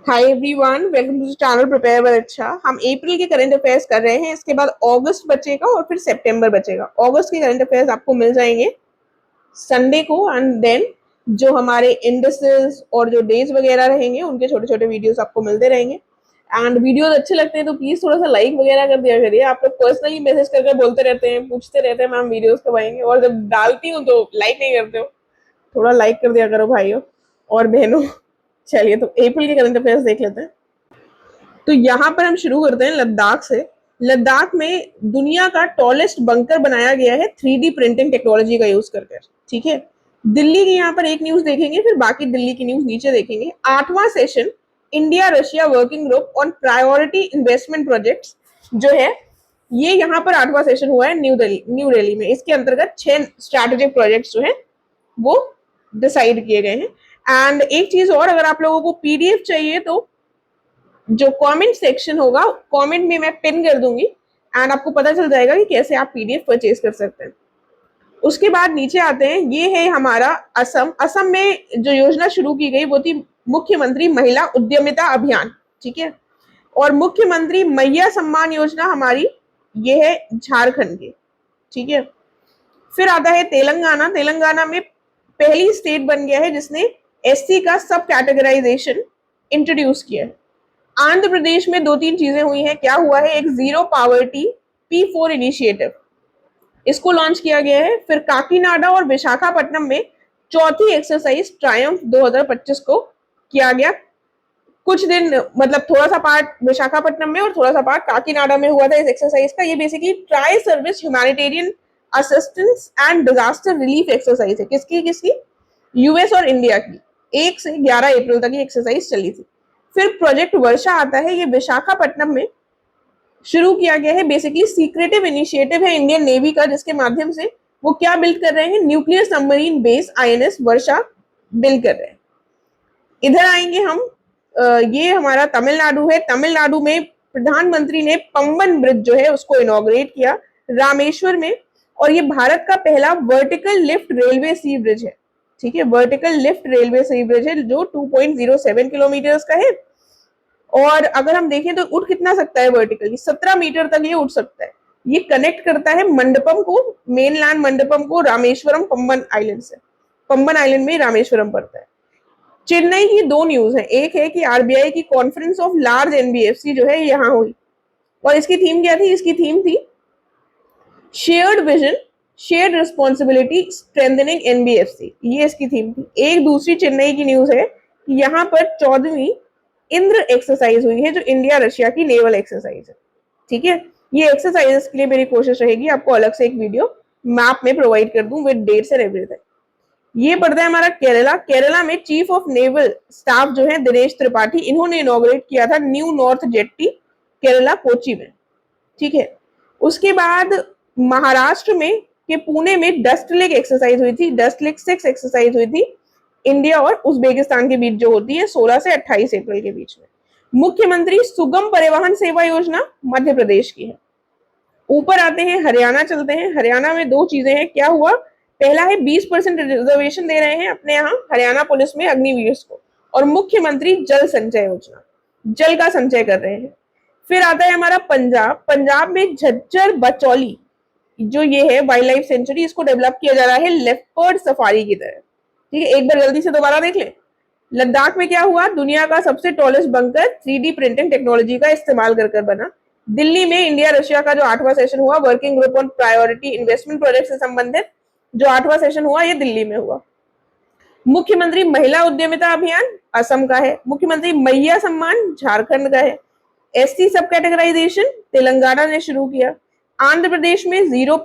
Hi everyone, welcome to the channel prepare with अच्छा। हम अप्रैल के करंट अफेयर्स कर रहे हैं। इसके बाद अगस्त बचेगा और फिर सितंबर बचेगा। अगस्त के करंट अफेयर्स आपको मिल जाएंगे संडे को, एंड देन जो हमारे इंडेक्सेस और जो डेज वगैरह रहेंगे उनके छोटे छोटे वीडियोस आपको मिलते रहेंगे। एंड वीडियोस अच्छे लगते हैं तो प्लीज थोड़ा सा लाइक वगैरह कर दिया करिए। आप लोग पर्सनली मैसेज करके बोलते रहते हैं, पूछते रहते हैं मैम वीडियोस कब आएंगे, और जब डालती हूँ तो लाइक नहीं करते हो। थोड़ा लाइक कर दिया करो भाइयों और बहनों। चलिए, तो अप्रैल के करंट अफेयर्स देख लेते हैं। तो यहाँ पर हम शुरू करते हैं लद्दाख से। लद्दाख में दुनिया का टॉलेस्ट बंकर बनाया गया है 3D प्रिंटिंग टेक्नोलॉजी का यूज करके। ठीक है, दिल्ली की यहाँ पर एक न्यूज देखेंगे, फिर बाकी दिल्ली की न्यूज नीचे देखेंगे। 8वां session India Russia working group on priority investment projects जो है, ये यहाँ पर 8वां सेशन हुआ है न्यू दिल्ली में। इसके अंतर्गत 6 स्ट्रैटेजिक प्रोजेक्ट्स जो है वो डिसाइड किए गए हैं। एंड एक चीज और, अगर आप लोगों को पीडीएफ चाहिए तो जो कमेंट सेक्शन होगा, कमेंट में मैं पिन कर दूंगी एंड आपको पता चल जाएगा कि कैसे आप पीडीएफ परचेज कर सकते हैं। उसके बाद नीचे आते हैं, ये है हमारा असम में जो योजना शुरू की गई वो थी मुख्यमंत्री महिला उद्यमिता अभियान। ठीक है, और मुख्यमंत्री मैया सम्मान योजना हमारी ये है झारखंड की। ठीक है, फिर आता है तेलंगाना। तेलंगाना में पहली स्टेट बन गया है जिसने एससी का सब कैटेगराइजेशन इंट्रोड्यूस किया है। आंध्र प्रदेश में 2-3 चीजें हुई हैं। क्या हुआ है, एक जीरो पावर्टी P4 इनिशिएटिव, इसको लॉन्च किया गया है। फिर काकीनाडा और विशाखापट्टनम में चौथी एक्सरसाइज ट्रायम्फ 2025 को किया गया। कुछ दिन, मतलब थोड़ा सा पार्ट विशाखापट्टनम में और थोड़ा सा पार्ट काकीनाडा में हुआ था इस एक्सरसाइज का। ये basically tri service humanitarian assistance and disaster relief exercise है। किसकी किसकी? यूएस और इंडिया की। 1 से 11 अप्रैल तक ये एक्सरसाइज चली थी। फिर प्रोजेक्ट वर्षा आता है, ये विशाखापट्टनम में शुरू किया गया है। बेसिकली सीक्रेटिव इनिशिएटिव है इंडियन नेवी का, जिसके माध्यम से वो क्या बिल्ड कर रहे हैं, न्यूक्लियर सबमरीन बेस आईएनएस वर्षा बिल्ड कर रहे हैं। इधर आएंगे हम, ये हमारा तमिलनाडु है। तमिलनाडु में प्रधानमंत्री ने पंबन ब्रिज जो है उसको इनॉग्रेट किया रामेश्वर में, और ये भारत का पहला वर्टिकल लिफ्ट रेलवे सी ब्रिज है। ठीक है, वर्टिकल लिफ्ट रेलवे सी ब्रिज है जो 2.07 किलोमीटर का है। और अगर हम देखें तो उठ कितना सकता है वर्टिकली, 17 मीटर तक ये उठ सकता है। ये कनेक्ट करता है मंडपम को, मेनलैंड मंडपम को रामेश्वरम पंबन आइलैंड से। पंबन आइलैंड में रामेश्वरम पड़ता है। चेन्नई की 2 न्यूज है। एक है कि आरबीआई की कॉन्फ्रेंस ऑफ लार्ज एनबीएफसी जो है यहाँ हुई, और इसकी थीम क्या थी? इसकी थीम थी shared vision shared responsibility strengthening NBFC, ये इसकी थीम थी। एक दूसरी चेन्नई की न्यूज है कि यहाँ पर 14वीं इंद्र एक्सरसाइज हुई है जो इंडिया रशिया की नेवल एक्सरसाइज है। ठीक है, ये एक्सरसाइजेस के लिए मेरी कोशिश रहेगी आपको अलग से एक वीडियो मैप में प्रोवाइड कर दूं विद डेट्स एंड एवरीथिंग। ये पड़ता है हमारा केरला। केरला में चीफ ऑफ नेवल स्टाफ जो है दिनेश त्रिपाठी, इन्होंने इनॉग्रेट किया था new north jetty Kerala Kochi में। ठीक है, उसके बाद महाराष्ट्र में के पुणे में डस्ट लेक एक्सरसाइज हुई थी। डस्ट लेक 6 एक्सरसाइज हुई थी इंडिया और उज्बेकिस्तान के बीच, जो होती है 16 से 28 अप्रैल के बीच में। मुख्यमंत्री सुगम परिवहन सेवा योजना मध्य प्रदेश की है। ऊपर आते हैं, हरियाणा चलते हैं। हरियाणा में 2 चीजें हैं। क्या हुआ, पहला है 20% रिजर्वेशन दे रहे हैं अपने यहाँ हरियाणा पुलिस में अग्निवीर को, और मुख्यमंत्री जल संचय योजना, जल का संचय कर रहे हैं। फिर आता है हमारा पंजाब। पंजाब में झज्जर बचौली जो ये है वाइल्ड लाइफ सेंचुरी, इसको डेवलप किया जा रहा है लेपर्ड सफारी की तरह। ठीक है, एक बार जल्दी से दोबारा देख ले। लद्दाख में क्या हुआ, दुनिया का सबसे tallest bunker 3D printing technology का इस्तेमाल कर बना। दिल्ली में इंडिया रशिया का जो 8वां सेशन हुआ working group on priority investment project से संबंधित, जो 8वां सेशन हुआ ये दिल्ली में हुआ। मुख्यमंत्री महिला उद्यमिता अभियान असम का है। मुख्यमंत्री मैया सम्मान झारखंड का है। एससी सब कैटेगराइजेशन तेलंगाना ने शुरू किया। आंध्र प्रदेश में zero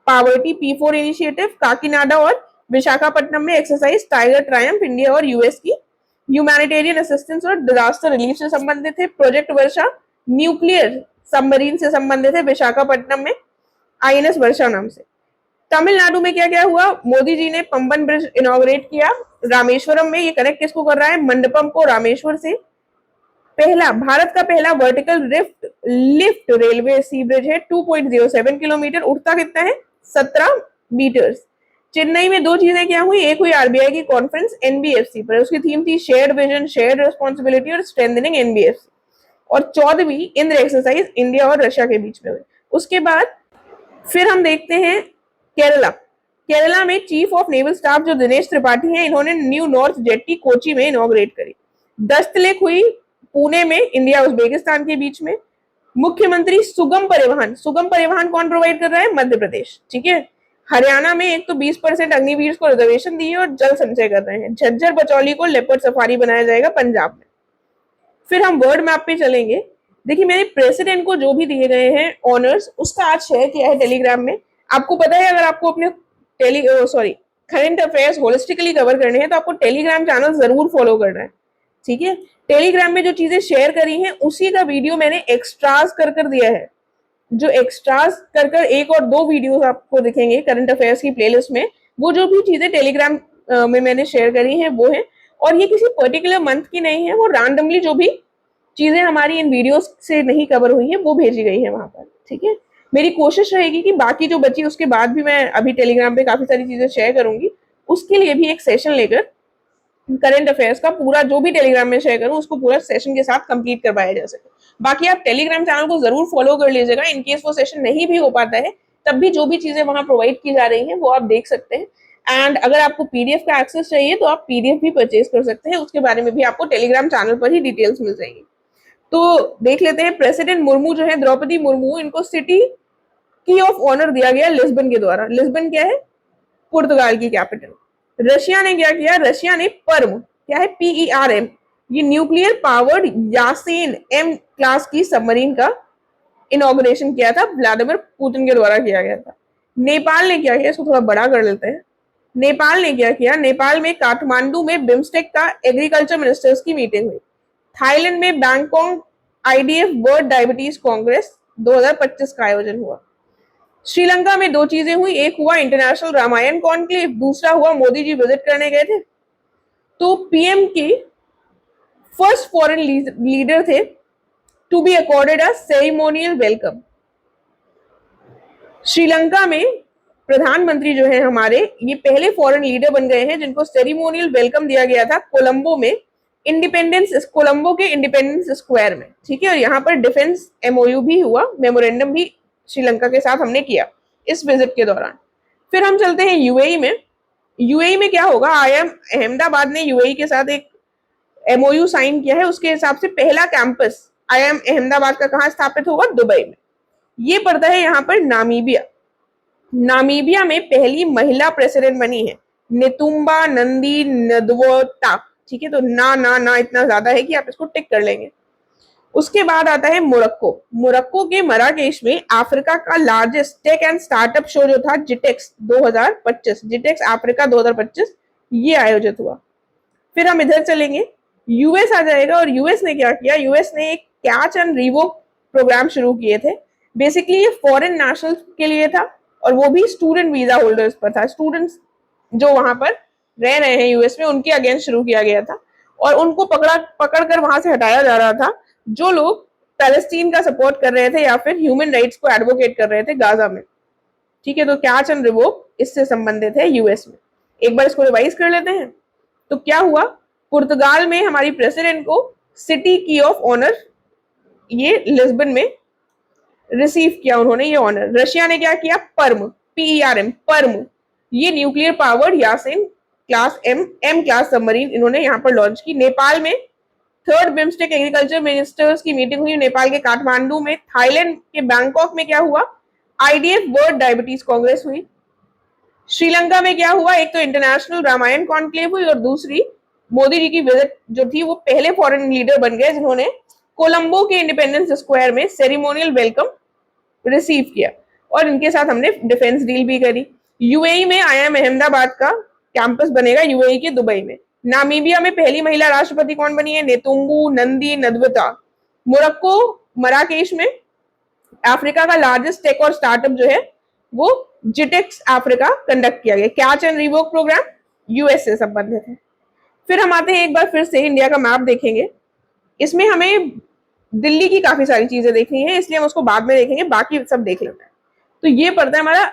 poverty P4 initiative, Kakinada और विशाखापट्टनम में एक्सरसाइज टाइगर ट्रायम्फ इंडिया और यूएस की ह्यूमैनिटेरियन असिस्टेंस और डिजास्टर रिलीफ से संबंधित है। प्रोजेक्ट वर्षा न्यूक्लियर सबमरीन से संबंधित है विशाखापट्टनम में आईएनएस वर्षा नाम से। तमिलनाडु में क्या क्या हुआ, मोदी जी ने पंबन ब्रिज इनॉग्रेट किया रामेश्वरम में। ये कनेक्ट किसको कर रहा है, मंडपम को रामेश्वर से। पहला, भारत का पहला वर्टिकल लिफ्ट रेलवे सी ब्रिज है, 2.07 किलोमीटर, उठता कितना है 17 मीटर्स। चेन्नई में दो चीजें क्या हुई, एक हुई आरबीआई की कॉन्फ्रेंस एनबीएफसी पर, उसकी थीम थी शेयर्ड विजन, शेयर्ड रिस्पॉन्सिबिलिटी और स्ट्रेंथनिंग एनबीएफसी। और 14वीं इंद्र एक्सरसाइज इंडिया और रशिया के बीच में हुई। उसके बाद फिर हम देखते हैं केरला। केरला में चीफ ऑफ नेवल स्टाफ जो दिनेश त्रिपाठी हैं, इन्होंने न्यू नॉर्थ जेट्टी कोची में इनॉग्रेट करी। दस्तलेख हुई पुणे में इंडिया उज्बेकिस्तान के बीच में। मुख्यमंत्री सुगम परिवहन, सुगम परिवहन कौन प्रोवाइड कर रहा है, मध्य प्रदेश, ठीक है। हरियाणा में एक तो 20% अग्निवीर को रिजर्वेशन दी है और जल संचय कर रहे हैं। झज्जर बचौली को लेपर्ड सफारी बनाया जाएगा पंजाब में। फिर हम वर्ल्ड मैप पे चलेंगे। देखिए मेरे प्रेसिडेंट को जो भी दिए गए हैं ऑनर्स, उसका आज शेयर किया है टेलीग्राम में। आपको पता है, अगर आपको अपने करंट अफेयर्स होलिस्टिकली कवर करने हैं तो आपको टेलीग्राम चैनल जरूर फॉलो करना है, ठीक है। टेलीग्राम में जो चीजें शेयर करी हैं उसी का वीडियो मैंने एक्स्ट्रास कर दिया है। जो एक्स्ट्रास कर एक और दो वीडियोस आपको दिखेंगे करंट अफेयर्स की प्लेलिस्ट में। वो जो भी चीजें टेलीग्राम में मैंने शेयर करी हैं वो है, और ये किसी पर्टिकुलर मंथ की नहीं है, वो रैंडमली जो भी चीजें हमारी इन वीडियोस से नहीं कवर हुई हैं वो भेजी गई है वहां पर, ठीक है। मेरी कोशिश रहेगी कि बाकी जो बची उसके बाद भी मैं अभी टेलीग्राम पे काफी सारी चीजें शेयर करूंगी, उसके लिए भी एक सेशन लेकर करंट अफेयर्स का पूरा जो भी टेलीग्राम में शेयर करूं उसको पूरा सेशन के साथ कंप्लीट करवाया जा सके। बाकी आप टेलीग्राम चैनल को जरूर फॉलो कर लीजिएगा, इनकेस वो सेशन नहीं भी हो पाता है तब भी जो भी चीजें वहां प्रोवाइड की जा रही हैं वो आप देख सकते हैं। एंड अगर आपको पीडीएफ का एक्सेस चाहिए तो आप पीडीएफ भी परचेज कर सकते हैं, उसके बारे में भी आपको टेलीग्राम चैनल पर ही डिटेल्स मिल जाएंगी। तो देख लेते हैं, प्रेसिडेंट मुर्मू जो है, द्रौपदी मुर्मू, इनको सिटी की ऑफ ऑनर दिया गया लिस्बन के द्वारा। लिस्बन क्या है, पुर्तगाल की कैपिटल। रशिया ने क्या किया, रशिया ने पर्म, क्या है, PERM, ये nuclear powered Yasin M class की सबमरीन का इनॉग्रेशन किया था, व्लादिमीर पुतिन के द्वारा किया गया था। नेपाल ने क्या किया, इसको थोड़ा बड़ा कर लेते हैं। नेपाल ने क्या किया, नेपाल में काठमांडू में बिम्स्टेक का एग्रीकल्चर मिनिस्टर्स की मीटिंग हुई। थाईलैंड में Bangkok IDF world diabetes Congress 2025 का आयोजन हुआ। श्रीलंका में दो चीजें हुई, एक हुआ इंटरनेशनल रामायण कॉन्क्लेव, दूसरा हुआ मोदी जी विजिट करने गए थे। तो पीएम की फर्स्ट फॉरेन लीडर थे to be accorded a ceremonial welcome. Sri Lanka में प्रधानमंत्री जो है हमारे, ये पहले फॉरेन लीडर बन गए हैं जिनको सेरेमोनियल वेलकम दिया गया था कोलंबो में, कोलंबो के इंडिपेंडेंस स्क्वायर में, ठीक है। और यहाँ पर डिफेंस MOU भी हुआ, मेमोरेंडम भी श्रीलंका के साथ हमने किया इस विजिट के दौरान। फिर हम चलते हैं यूएई में। यूएई में क्या होगा, IIM अहमदाबाद ने यूएई के साथ एक MOU साइन किया है। उसके हिसाब से पहला कैंपस IIM अहमदाबाद का कहाँ स्थापित होगा, दुबई में। ये पड़ता है यहाँ पर नामीबिया। नामीबिया में पहली महिला प्रेसिडेंट बनी है नेतुम्बा नंदी नदवोटा, ठीक है। तो ना इतना ज्यादा है कि आप इसको टिक कर लेंगे। उसके बाद आता है मोरक्को। मोरक्को के मराकेश में अफ्रीका का largest tech and startup show जो था जिटेक्स 2025, जिटेक्स अफ्रीका 2025, ये आयोजित हुआ। फिर हम इधर चलेंगे, यूएस आ जाएगा। और यूएस ने क्या किया, यूएस ने एक कैच एंड रिवोक प्रोग्राम शुरू किए थे। बेसिकली ये फॉरेन नेशनल्स के लिए था और वो भी स्टूडेंट वीजा होल्डर्स पर था। स्टूडेंट्स जो वहां पर रह रहे हैं यूएस में, उनके अगेंस्ट शुरू किया गया था और उनको पकड़ कर वहां से हटाया जा रहा था जो लोग पैलेस्टीन का सपोर्ट कर रहे थे या फिर ह्यूमन राइट्स को एडवोकेट कर रहे थे गाजा में, ठीक है। तो कैच एंड रिवोक इससे संबंधित है यूएस में। एक बार इसको रिवाइज कर लेते हैं। तो क्या हुआ, पुर्तगाल में हमारी प्रेसिडेंट को सिटी की ऑफ ऑनर, ये लिस्बन में रिसीव किया उन्होंने ये ऑनर। रशिया ने क्या किया, पर्म, PERM, पर्म, ये nuclear powered Yasin class M class submarine इन्होंने यहाँ पर लॉन्च की। नेपाल में थर्ड बिम्स्टेक एग्रीकल्चर मिनिस्टर्स की मीटिंग हुई नेपाल के काठमांडू में। थाईलैंड के बैंकॉक में क्या हुआ, IDF वर्ल्ड डायबिटीज कांग्रेस हुई। श्रीलंका में क्या हुआ, एक तो इंटरनेशनल रामायण कॉन्क्लेव हुई और दूसरी मोदी जी की विजिट जो थी, वो पहले फॉरेन लीडर बन गए जिन्होंने कोलंबो के इंडिपेंडेंस स्क्वायर में सेरेमोनियल वेलकम रिसीव किया। और इनके साथ हमने डिफेंस डील भी करी। यूएई में IIM अहमदाबाद का कैंपस बनेगा, यूएई के दुबई में। नामीबिया में पहली महिला राष्ट्रपति कौन बनी है, Netumbo Nandi Ndaitwah. Morocco Marrakesh में अफ्रीका का लार्जेस्ट टेक और स्टार्टअप जो है वो जिटेक्स अफ्रीका कंडक्ट किया गया। Catch and revoke program US से संबंधित है। फिर हम आते हैं, एक बार फिर से इंडिया का मैप देखेंगे। इसमें हमें दिल्ली की काफी सारी चीजें देखनी है, इसलिए हम उसको बाद में देखेंगे, बाकी सब देख लेते हैं। तो ये पड़ता है हमारा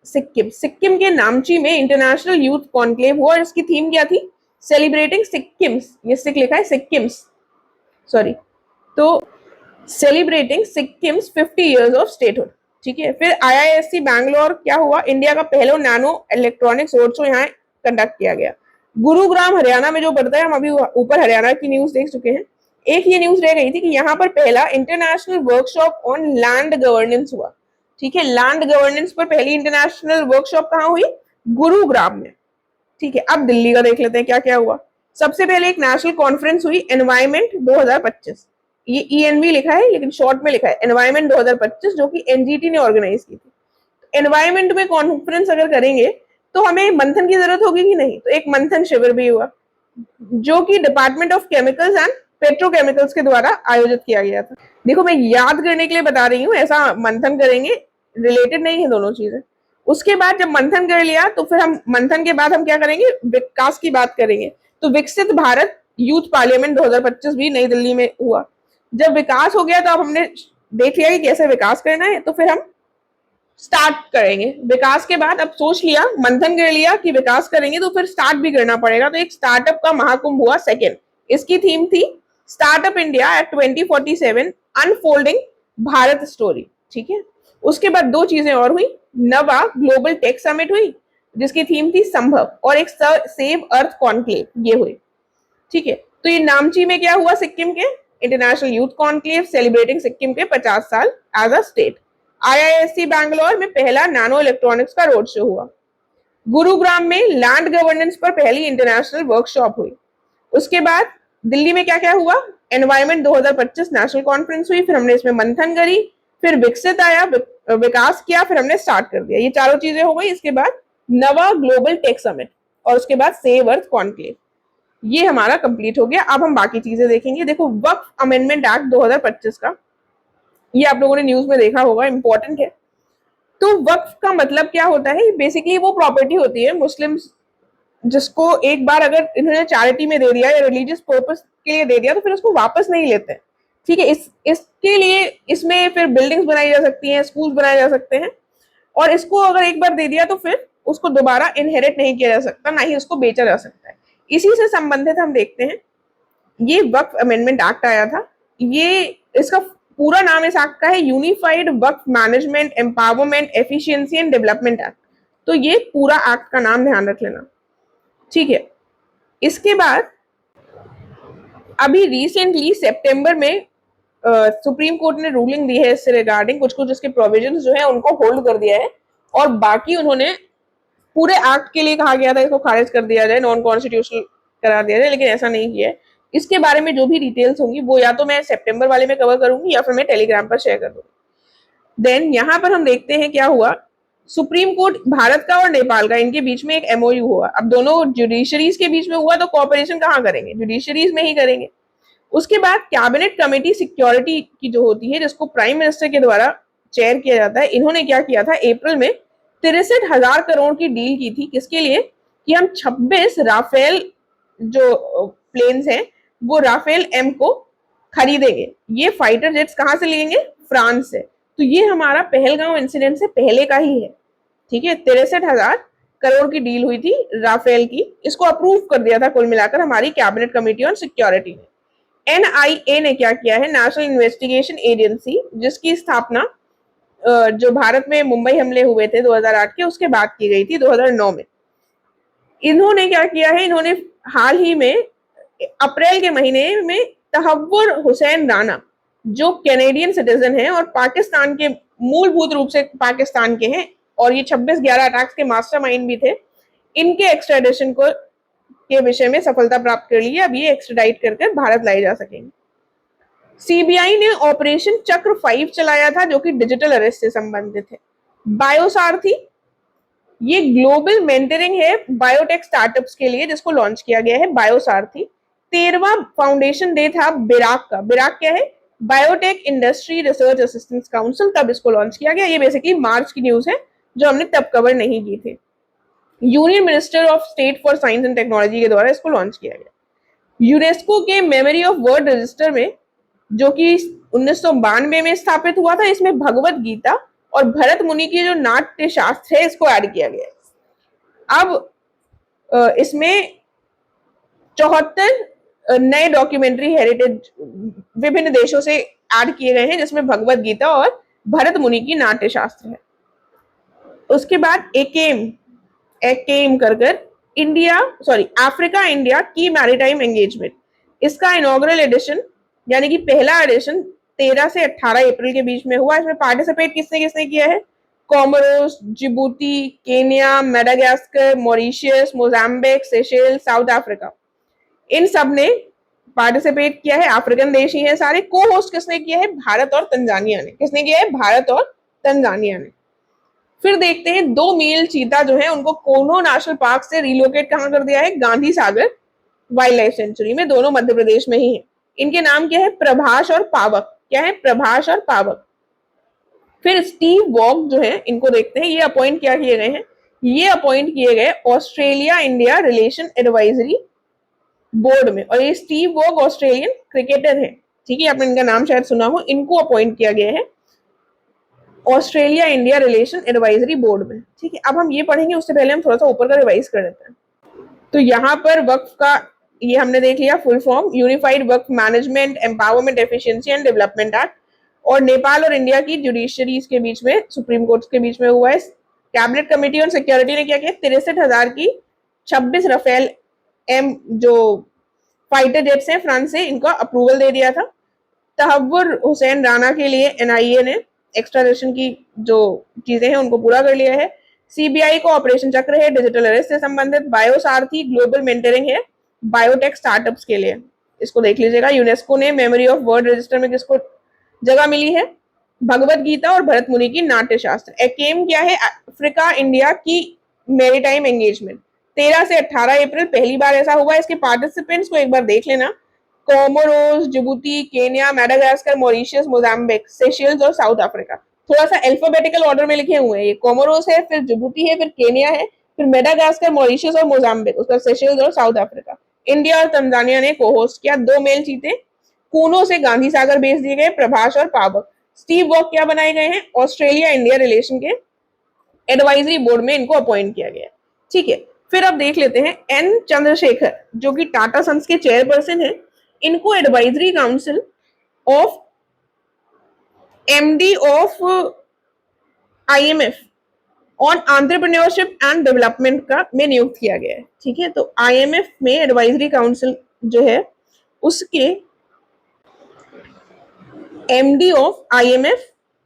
सिक्किम, सिक्किम के नामची में इंटरनेशनल यूथ कॉन्क्लेव हुआ और इसकी थीम क्या थी? सेलिब्रेटिंग सिक्किम्स, ये सिक लिखा है सिक्किम्स, सॉरी, तो celebrating Sikkim's 50 years of statehood. ठीक है, फिर आईआईएससी बैंगलोर क्या हुआ? इंडिया का पहला नैनो इलेक्ट्रॉनिक्स रोड शो यहाँ कंडक्ट किया गया। गुरुग्राम हरियाणा में जो पड़ता है, हम अभी ऊपर हरियाणा की न्यूज देख चुके हैं। एक ये न्यूज रह गई थी कि यहाँ पर पहला international workshop on land governance हुआ। ठीक है, लैंड गवर्नेंस पर पहली इंटरनेशनल वर्कशॉप कहाँ हुई? गुरुग्राम में। ठीक है, अब दिल्ली का देख लेते हैं क्या क्या हुआ। सबसे पहले एक नेशनल कॉन्फ्रेंस हुई एनवायरमेंट 2025, ये ईएनवी लिखा है लेकिन शॉर्ट में लिखा है एनवायरमेंट 2025, जो कि एनजीटी ने ऑर्गेनाइज की थी। एनवायरमेंट में कॉन्फ्रेंस अगर करेंगे तो हमें मंथन की जरूरत होगी कि नहीं? तो एक मंथन शिविर भी हुआ जो कि department of chemicals and petrochemicals के द्वारा आयोजित किया गया था। देखो मैं याद करने के लिए बता रही हूँ, ऐसा मंथन करेंगे, रिलेटेड नहीं है दोनों चीजें। उसके बाद जब मंथन कर लिया तो फिर हम मंथन के बाद हम क्या करेंगे? विकास की बात करेंगे। तो विकसित भारत यूथ पार्लियामेंट 2025 भी नई दिल्ली में हुआ। जब विकास हो गया तो अब हमने देख लिया कि कैसे विकास करना है, तो फिर हम स्टार्ट करेंगे। विकास के बाद अब सोच लिया, मंथन कर लिया कि विकास करेंगे, तो फिर स्टार्ट भी करना पड़ेगा। तो एक स्टार्टअप का महाकुंभ हुआ सेकेंड, इसकी थीम थी startup India at 2047 unfolding Bharat story. ठीक है, उसके बाद दो चीजें और हुई। नवा ग्लोबल टेक समिट हुई जिसकी थीम थी संभव, और एक सेव अर्थ कॉन्क्लेव, ये हुई। ठीक है, तो ये नामची में क्या हुआ? सिक्किम के international youth conclave celebrating Sikkim के 50 साल as a state. IISc Bangalore में पहला नैनो इलेक्ट्रॉनिक्स का रोड शो हुआ। गुरुग्राम में लैंड गवर्नेंस पर पहली इंटरनेशनल वर्कशॉप हुई। उसके बाद दिल्ली में क्या क्या हुआ? एनवायरमेंट 2025 नेशनल कॉन्फ्रेंस हुई, फिर हमने इसमें मंथन करी, फिर विकसित आया, विकास किया, फिर हमने स्टार्ट कर दिया। ये चारों चीजें हो गई। इसके बाद नवा ग्लोबल टेक समिट और उसके बाद सेव अर्थ कॉन्क्लेव, ये हमारा कंप्लीट हो गया। अब हम बाकी चीजें देखेंगे। देखो वक्फ अमेंडमेंट एक्ट 2025 का, ये आप लोगों ने न्यूज में देखा होगा, इंपॉर्टेंट है। तो वक्फ का मतलब क्या होता है? बेसिकली वो प्रॉपर्टी होती है मुस्लिम्स जिसको एक बार अगर इन्होंने चैरिटी में दे दिया या रिलीजियस पर्पस के लिए दे दिया तो फिर उसको वापस नहीं लेते। ठीक है, इसके लिए इसमें फिर बिल्डिंग्स बनाई जा सकती हैं, स्कूल बनाए जा सकते हैं, और इसको अगर एक बार दे दिया तो फिर उसको दोबारा इनहेरिट नहीं किया जा सकता, ना ही उसको बेचा जा सकता है। इसी से संबंधित हम देखते हैं, ये वक्फ अमेंडमेंट एक्ट आया था। ये इसका पूरा नाम इस एक्ट का है unified Waqf management empowerment efficiency and development act. तो ये पूरा एक्ट का नाम ध्यान रख लेना। ठीक है, इसके बाद अभी रिसेंटली सितंबर में सुप्रीम कोर्ट ने रूलिंग दी है इससे रिगार्डिंग, कुछ कुछ इसके प्रोविजंस जो है उनको होल्ड कर दिया है, और बाकी उन्होंने पूरे एक्ट के लिए कहा गया था इसको खारिज कर दिया जाए, नॉन कॉन्स्टिट्यूशनल करा दिया जाए, लेकिन ऐसा नहीं किया है। इसके बारे में जो भी डिटेल्स होंगी वो या तो मैं सितंबर वाले में कवर करूंगी या फिर मैं टेलीग्राम पर शेयर कर दूंगी। देन यहाँ पर हम देखते हैं क्या हुआ। सुप्रीम कोर्ट भारत का और नेपाल का, इनके बीच में एक एमओयू हुआ। अब दोनों जुडिशरीज के बीच में हुआ तो कॉपरेशन कहाँ करेंगे? जुडिशरीज में ही करेंगे। उसके बाद कैबिनेट कमेटी सिक्योरिटी की जो होती है, जिसको प्राइम मिनिस्टर के द्वारा चेयर किया जाता है, इन्होंने क्या किया था? अप्रैल में 63,000 करोड़ की डील की थी। किसके लिए? कि हम 26 राफेल जो प्लेन्स हैं वो राफेल एम को खरीदेंगे। ये फाइटर जेट्स कहां से लेंगे? फ्रांस से। तो ये हमारा पहलगांव इंसिडेंट से पहले का ही है। ठीक है, 63,000 करोड़ की डील हुई थी राफेल की, इसको अप्रूव कर दिया था कुल मिलाकर हमारी कैबिनेट कमेटी ऑन सिक्योरिटी ने। एनआईए ने क्या किया है? नेशनल इन्वेस्टिगेशन एजेंसी, जिसकी स्थापना जो भारत में मुंबई हमले हुए थे 2008 के, उसके बाद की गई थी 2009 में। इन्होंने क्या किया है? इन्होंने हाल ही में अप्रैल के महीने में तहव्वुर हुसैन राणा, जो कैनेडियन सिटीजन है और पाकिस्तान के, मूलभूत रूप से पाकिस्तान के हैं, और ये 26/11 अटैक्स के मास्टरमाइंड भी थे, इनके एक्सट्रेडिशन को के विषय में सफलता प्राप्त कर ली है। अब ये एक्सट्राडाइट कर भारत लाए जा सकेंगे। सीबीआई ने ऑपरेशन चक्र 5 चलाया था जो कि डिजिटल अरेस्ट से संबंधित है। बायोसारथी, ये ग्लोबल मेंटरिंग है बायोटेक स्टार्टअप्स के लिए, जिसको लॉन्च किया गया है बायोसारथी। 13वां फाउंडेशन डे था बिराक का। बिराक क्या है? Biotech industry research assistance council, तब इसको लॉन्च किया गया। ये बेसिकली मार्च की न्यूज है जो हमने तब कवर नहीं की थी। Union minister of state for science and technology के द्वारा इसको लॉन्च किया गया। यूनेस्को के मेमोरी ऑफ वर्ल्ड रजिस्टर में, जो कि 1992 में स्थापित हुआ था, इसमें भगवत गीता और भरत मुनि की जो नाट्य शास्त्र है इसको ऐड किया गया है। अब इसमें 74 नए डॉक्यूमेंट्री हेरिटेज विभिन्न देशों से ऐड किए गए हैं, जिसमें भगवत गीता और भरत मुनि की नाट्य शास्त्र है। उसके बाद एकेम कर इंडिया अफ्रीका इंडिया की मैरीटाइम एंगेजमेंट, इसका इनॉग्रल एडिशन यानी कि पहला एडिशन 13 से 18 अप्रैल के बीच में हुआ। इसमें पार्टिसिपेट किसने किसने किया है? Comoros, Djibouti, Kenya, Madagascar, Mauritius, Mozambique, Seychelles, South Africa, इन सब ने पार्टिसिपेट किया है। अफ्रीकन देश ही है सारे। को होस्ट किसने किया है? भारत और तंजानिया ने। किसने किया है? भारत और तंजानिया ने। फिर देखते हैं 2 मेल चीता जो है उनको कोनो नेशनल पार्क से रिलोकेट कहां कर दिया है? Gandhi Sagar wild life sanctuary में, दोनों मध्य प्रदेश में ही है। इनके नाम क्या है? प्रभाष और पावक। क्या है? प्रभाष और पावक। फिर स्टीव वॉग जो है, इनको देखते हैं, ये अपॉइंट क्या किए गए हैं? ये अपॉइंट किए गए Australia India relation advisory board में, और ये स्टीव वॉग ऑस्ट्रेलियन क्रिकेटर है, ठीक है, आपने इनका नाम शायद सुना हो। इनको अपॉइंट किया गया है Australia India relation advisory board में, ठीक है। अब हम ये पढ़ेंगे, उससे पहले हम थोड़ा सा ऊपर का रिवाइज कर देते हैं। तो यहाँ पर वक्फ का ये हमने देख लिया full form, unified Waqf management empowerment efficiency and development act, और नेपाल और इंडिया की जुडिशरीज के बीच में, सुप्रीम कोर्ट के बीच में हुआ है। कैबिनेट कमेटी ऑन सिक्योरिटी ने क्या किया? 63,000 की 26 राफेल एम जो फाइटर जेट्स हैं फ्रांस से, इनका अप्रूवल दे दिया था। तहव्वुर हुसैन राणा के लिए एनआईए ने एक्स्ट्राडिशन की जो चीजें हैं उनको पूरा कर लिया है। सीबीआई को ऑपरेशन चक्र है डिजिटल अरेस्ट से संबंधित। बायोसारथी ग्लोबल मेंटरिंग है बायोटेक स्टार्टअप्स के लिए, इसको देख लीजिएगा। यूनेस्को ने मेमोरी ऑफ वर्ल्ड रजिस्टर में किसको जगह मिली है? भगवत गीता और भरत मुनि की नाट्य शास्त्र। एकेम क्या है? अफ्रीका इंडिया की मैरीटाइम एंगेजमेंट, 13 से 18 अप्रैल पहली बार ऐसा हुआ। इसके पार्टिसिपेंट्स को एक बार देख लेना, Comoros, Djibouti, Kenya, Madagascar, Mauritius, Mozambique, Seychelles और साउथ अफ्रीका। थोड़ा सा अल्फाबेटिकल ऑर्डर में लिखे हुए हैं। ये कोमोरोस है, फिर जिबूती है, फिर केन्या है, फिर मेडागास्कर, मॉरिशियस और मोजाम्बिक, उसका सेशेल्स और साउथ अफ्रीका। इंडिया और तंजानिया ने को होस्ट किया। 2 मेल चीते कूनो से गांधी सागर भेज दिए गए, प्रभाष और पावक। स्टीव वॉक क्या बनाए गए हैं? ऑस्ट्रेलिया इंडिया रिलेशन के एडवाइजरी बोर्ड में इनको अपॉइंट किया गया, ठीक है। फिर अब देख लेते हैं एन चंद्रशेखर, जो कि टाटा सन्स के चेयरपर्सन है, इनको advisory council of MD of IMF on entrepreneurship and development का में नियुक्त किया गया है, ठीक है। तो आईएमएफ में एडवाइजरी काउंसिल जो है उसके MD of IMF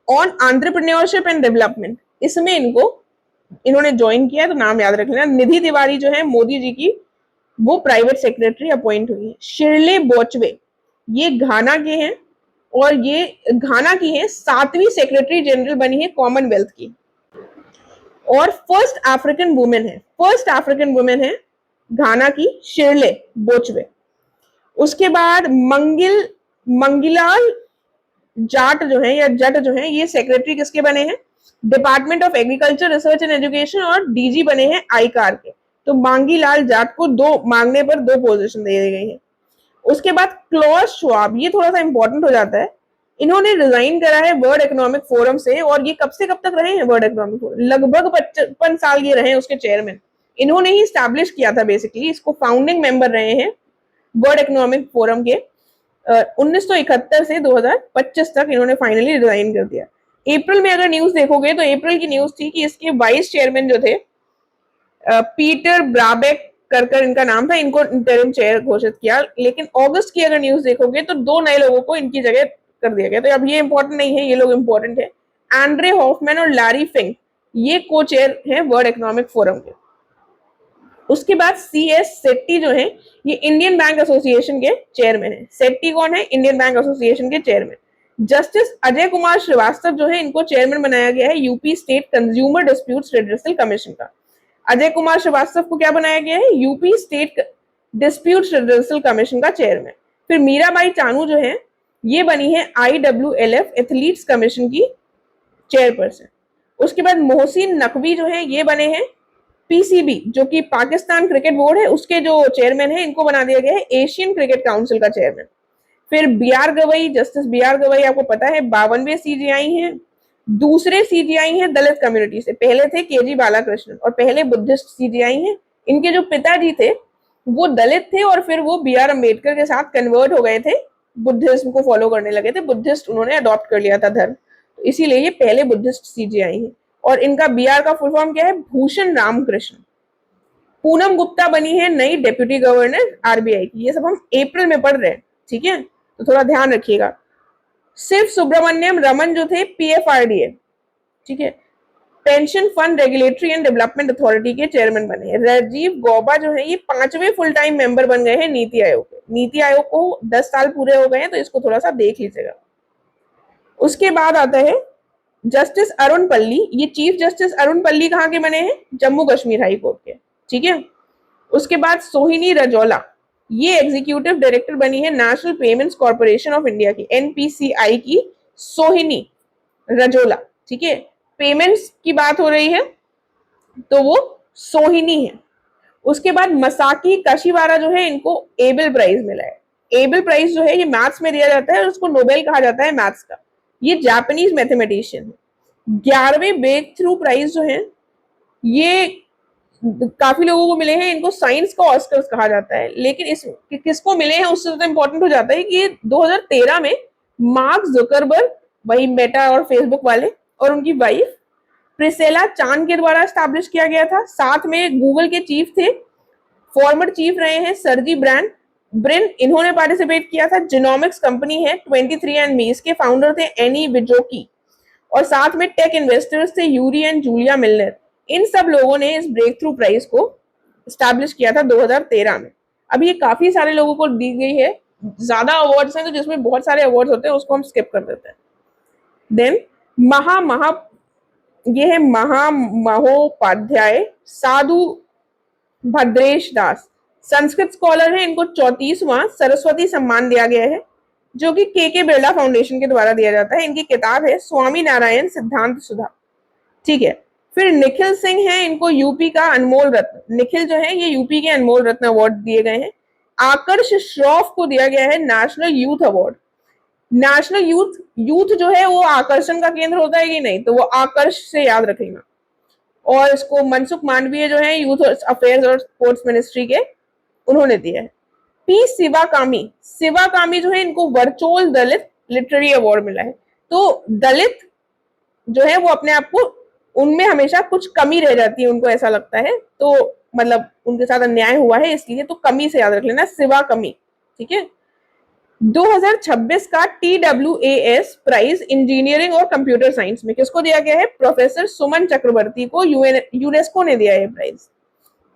on entrepreneurship and development, इसमें इन्होंने ज्वाइन किया, तो नाम याद रख लेना। निधि तिवारी जो है मोदी जी की, वो प्राइवेट सेक्रेटरी अपॉइंट हुई है। शिरले बोचवे ये घाना के हैं, और ये घाना की है 7वीं सेक्रेटरी जनरल बनी है कॉमनवेल्थ की, और फर्स्ट अफ्रीकन वुमेन है घाना की शिरले बोचवे। उसके बाद मंगीलाल जाट जो है या जट जो है, ये सेक्रेटरी किसके बने हैं? Department of agriculture research and education, और डीजी बने हैं आईकार के। तो मांगीलाल जाट को मांगने पर 2 पोजीशन दे दी गई है। उसके बाद क्लॉस श्वाब, ये थोड़ा सा इंपॉर्टेंट हो जाता है, इन्होंने रिजाइन करा है वर्ल्ड इकोनॉमिक फोरम से, और ये कब से कब तक रहे हैं वर्ल्ड इकोनॉमिक फोरम? लगभग 55 साल ये रहे हैं उसके चेयरमैन। इन्होंने ही स्टैब्लिश किया था बेसिकली, इसको फाउंडिंग मेंबर रहे हैं वर्ल्ड इकोनॉमिक फोरम के। 1971 से 2025 तक इन्होंने फाइनली रिजाइन कर दिया। अप्रैल में अगर न्यूज देखोगे तो अप्रैल की न्यूज थी कि इसके वाइस चेयरमैन जो थे पीटर ब्राबेक कर इनका नाम था, इनको इंटरिम चेयर घोषित किया। लेकिन अगस्त की अगर न्यूज देखोगे तो 2 नए लोगों को इनकी जगह कर दिया गया। तो अब ये इंपॉर्टेंट नहीं है, ये लोग इंपॉर्टेंट है। एंड्रे हॉफमैन और लैरी फिंक ये को चेयर है वर्ल्ड इकोनॉमिक फोरम के। उसके बाद CS सेट्टी जो है, ये इंडियन बैंक एसोसिएशन के चेयरमैन है। सेट्टी कौन है? इंडियन बैंक एसोसिएशन के चेयरमैन। जस्टिस अजय कुमार श्रीवास्तव जो है, इनको चेयरमैन बनाया गया है UP state consumer disputes redressal commission का। अजय कुमार श्रीवास्तव को क्या बनाया गया है? UP state disputes redressal commission का चेयरमैन। फिर मीराबाई चानू जो है, ये बनी है IWLF एथलीट्स कमीशन की चेयरपर्सन। उसके बाद मोहसिन नकवी जो है, ये बने हैं PCB जो कि पाकिस्तान क्रिकेट बोर्ड है उसके जो चेयरमैन है, इनको बना दिया गया है एशियन क्रिकेट काउंसिल का चेयरमैन। फिर BR Gavai, justice BR Gavai आपको पता है 52वें CJI हैं, दूसरे सीजीआई हैं दलित कम्युनिटी से, पहले थे केजी बालाकृष्णन और पहले बुद्धिस्ट सीजीआई हैं। इनके जो पिताजी थे वो दलित थे और फिर वो बी आर अम्बेडकर के साथ कन्वर्ट हो गए थे, बुद्धिज्म को फॉलो करने लगे थे, बुद्धिस्ट उन्होंने अडॉप्ट कर लिया था धर्म, तो इसीलिए ये पहले बुद्धिस्ट सीजीआई हैं। और इनका बी आर का फुल फॉर्म क्या है? भूषण रामकृष्ण। पूनम गुप्ता बनी है नई डेप्यूटी गवर्नर आरबीआई की। ये सब हम अप्रैल में पढ़ रहे हैं, ठीक है, तो थोड़ा ध्यान रखिएगा। शिव सुब्रमण्यम रमन जो थे पीएफआरडीए, ठीक है, pension fund regulatory and development authority के चेयरमैन बने हैं। राजीव गौबा जो है ये 5वें फुल टाइम मेंबर बन गए हैं नीति आयोग के। नीति आयोग को 10 साल पूरे हो गए हैं, तो इसको थोड़ा सा देख लीजिएगा। उसके बाद आता है जस्टिस अरुण पल्ली। ये चीफ जस्टिस अरुण पल्ली कहाँ के बने हैं? जम्मू कश्मीर हाई कोर्ट के, ठीक है। उसके बाद सोहिनी रजौला, ये एग्जीक्यूटिव डायरेक्टर बनी है national payments corporation of India की, एनपीसीआई की सोहिनी रजौला, ठीक है। पेमेंट्स की बात हो रही है तो वो सोहिनी है। उसके बाद मसाकी काशीवारा जो है इनको एबल प्राइज मिला है। एबल प्राइज जो है ये मैथ्स में दिया जाता है और उसको नोबेल कहा जाता है मैथ्स का। ये जापानीज मैथमेटिशियन है। 11वें ब्रेक थ्रू प्राइज जो है ये काफी लोगों को मिले हैं, इनको साइंस का ऑस्कर्स कहा जाता है, लेकिन इस किसको मिले हैं उससे ज्यादा इंपॉर्टेंट हो जाता है कि 2013 में मार्क जुकरबर्ग, वही मेटा और फेसबुक वाले, और उनकी वाइफ प्रिसेला चांद के द्वारा स्टैब्लिश किया गया था। साथ में गूगल के चीफ थे, फॉर्मर चीफ रहे हैं सर्जी ब्रिन, इन्होंने पार्टिसिपेट किया था। जिनोमिक्स कंपनी है 23andMe, इसके फाउंडर थे एनी विजोकी, और साथ में टेक इन्वेस्टर्स थे यूरी एंड जूलिया मिलनर। इन सब लोगों ने इस ब्रेक थ्रू प्राइज को स्टैब्लिश किया था 2013 में। अब ये काफी सारे लोगों को दी गई है, ज्यादा अवार्ड्स हैं तो जिसमें बहुत सारे अवार्ड्स होते हैं उसको हम स्किप कर देते हैं। देन ये है महामहोपाध्याय साधु भद्रेश दास, संस्कृत स्कॉलर है, इनको 34वां सरस्वती सम्मान दिया गया है जो कि के बिरला फाउंडेशन के द्वारा दिया जाता है। इनकी किताब है स्वामी नारायण सिद्धांत सुधा, ठीक है। फिर निखिल सिंह है, इनको यूपी का अनमोल रत्न, निखिल जो है ये यूपी के अनमोल रत्न अवार्ड दिए गए हैं। आकर्ष श्रॉफ को दिया गया है national youth award. National youth जो है वो आकर्षण का केंद्र होता है कि नहीं, तो वो आकर्ष से याद रखेगा। और इसको मनसुख मांडवीय जो है यूथ अफेयर्स और स्पोर्ट्स मिनिस्ट्री के, उन्होंने दिया है। पी शिवाकामी जो है इनको वर्चोल दलित लिटरेरी अवार्ड मिला है। तो दलित जो है वो अपने आप को, उनमें हमेशा कुछ कमी रह जाती है, उनको ऐसा लगता है, तो मतलब उनके साथ अन्याय हुआ है इसलिए, तो कमी से याद रख लेना, शिवा कमी, ठीक है। 2026 का TWAS प्राइज इंजीनियरिंग और कंप्यूटर साइंस में किसको दिया गया है? प्रोफेसर सुमन चक्रवर्ती को यूनेस्को ने दिया है प्राइज।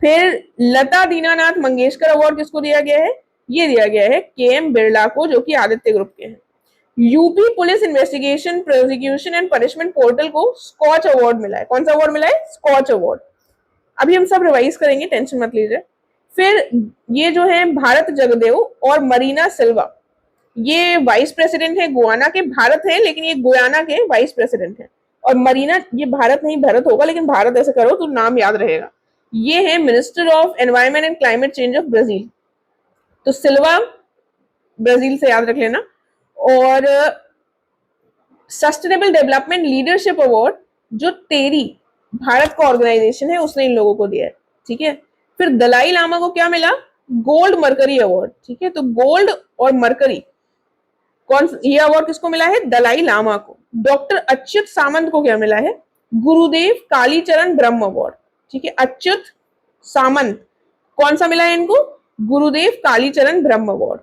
फिर लता दीनानाथ मंगेशकर अवार्ड किसको दिया गया है? ये दिया गया है KM बिरला को, जो कि आदित्य ग्रुप के हैं। UP police investigation prosecution and punishment portal को स्कॉच अवार्ड मिला है। कौन सा अवार्ड मिला है? स्कॉच अवार्ड। अभी हम सब रिवाइज करेंगे, टेंशन मत लीजिए। फिर ये जो है भारत जगदेव और मरीना सिल्वा, ये वाइस प्रेसिडेंट है गुयाना के, भारत है लेकिन ये गुयाना के वाइस प्रेसिडेंट है। और मरीना, ये भारत नहीं भरत होगा, लेकिन भारत ऐसे करो तो नाम याद रहेगा। ये है minister of environment and climate change of Brazil, तो सिल्वा ब्राजील से याद रख लेना। और सस्टेनेबल डेवलपमेंट लीडरशिप अवार्ड जो टेरी भारत का ऑर्गेनाइजेशन है उसने इन लोगों को दिया है, ठीक है। फिर दलाई लामा को क्या मिला? गोल्ड मरकरी अवार्ड, ठीक है। तो गोल्ड और मरकरी, ये अवार्ड किसको मिला है? दलाई लामा को। डॉक्टर अच्युत सामंत को क्या मिला है? गुरुदेव कालीचरण ब्रह्म अवार्ड, ठीक है। अच्युत सामंत, कौन सा मिला है इनको? गुरुदेव कालीचरण ब्रह्म अवार्ड।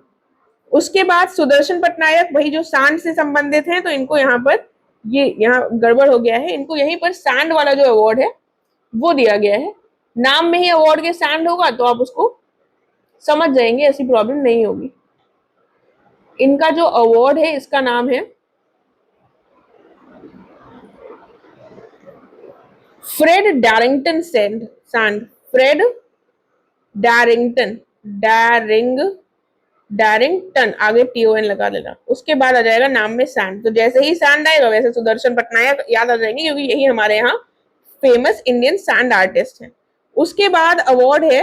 उसके बाद सुदर्शन पटनायक, वही जो सैंड से संबंधित हैं, तो इनको यहाँ पर, ये यहाँ गड़बड़ हो गया है, इनको यहीं पर सैंड वाला जो अवार्ड है वो दिया गया है। नाम में ही अवार्ड के सैंड होगा तो आप उसको समझ जाएंगे, ऐसी प्रॉब्लम नहीं होगी। इनका जो अवार्ड है इसका नाम है फ्रेड डैरिंगटन सैंड, फ्रेड डैरिंगटन, आगे TON लगा देना, उसके बाद आ जाएगा नाम में सैंड। तो जैसे ही सैंड आएगा वैसे सुदर्शन पटनायक याद आ जाएंगे, क्योंकि यही हमारे यहाँ फेमस इंडियन सैंड आर्टिस्ट हैं। उसके बाद अवार्ड है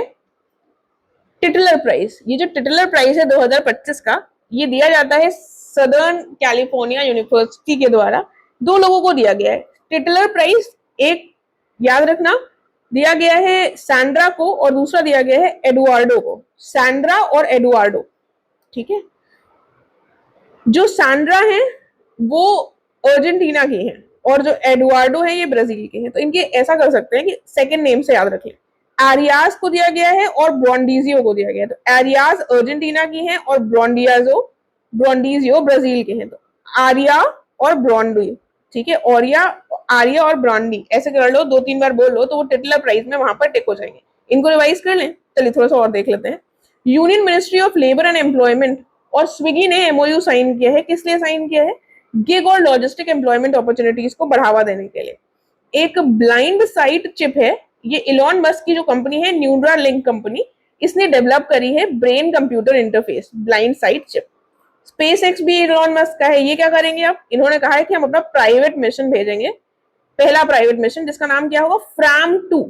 टिटलर प्राइज। ये जो टिटलर प्राइज है 2025 का, ये दिया जाता है सदर्न कैलिफोर्निया यूनिवर्सिटी के द्वारा। दो लोगों को दिया गया है। टिटलर प्राइज एक याद रखना दिया गया है सैंड्रा को और दूसरा दिया गया है एडुआर्डो को। सैंड्रा और एडुआर्डो, ठीक है। जो सैंड्रा है वो अर्जेंटीना की है और जो एडुआर्डो है ये ब्राजील के हैं। तो इनके ऐसा कर सकते हैं कि सेकंड नेम से याद रख लें। एरियाज को दिया गया है और ब्रॉन्डिजियो को दिया गया है। तो एरियाज अर्जेंटीना की हैं और ब्रॉन्डिजियो ब्राजील के हैं। तो आरिया और ब्रॉन्डी, ठीक है, आरिया और ब्रॉन्डी ऐसे कर लो, 2-3 बार बोल लो तो वो टिटलर प्राइज में वहां पर टिक हो जाएंगे। इनको रिवाइज कर लें। चलिए थोड़ा सा और देख लेते हैं। Union ministry of labour and employment और स्विगी ने एमओयू साइन किया है। किस लिए साइन किया है? गिग और लॉजिस्टिक एम्प्लॉयमेंट अपॉर्चुनिटीज को बढ़ावा देने के लिए। एक ब्लाइंड साइट चिप है, ये इलॉन मस्क की जो कंपनी है न्यूरा लिंक कंपनी, इसने डेवलप करी है brain computer interface blind site chip. Space x भी इलॉन मस्क का है। ये क्या करेंगे अब? इन्होंने कहा है कि हम अपना प्राइवेट मिशन भेजेंगे, पहला प्राइवेट मिशन, जिसका नाम क्या होगा? फ्राम 2।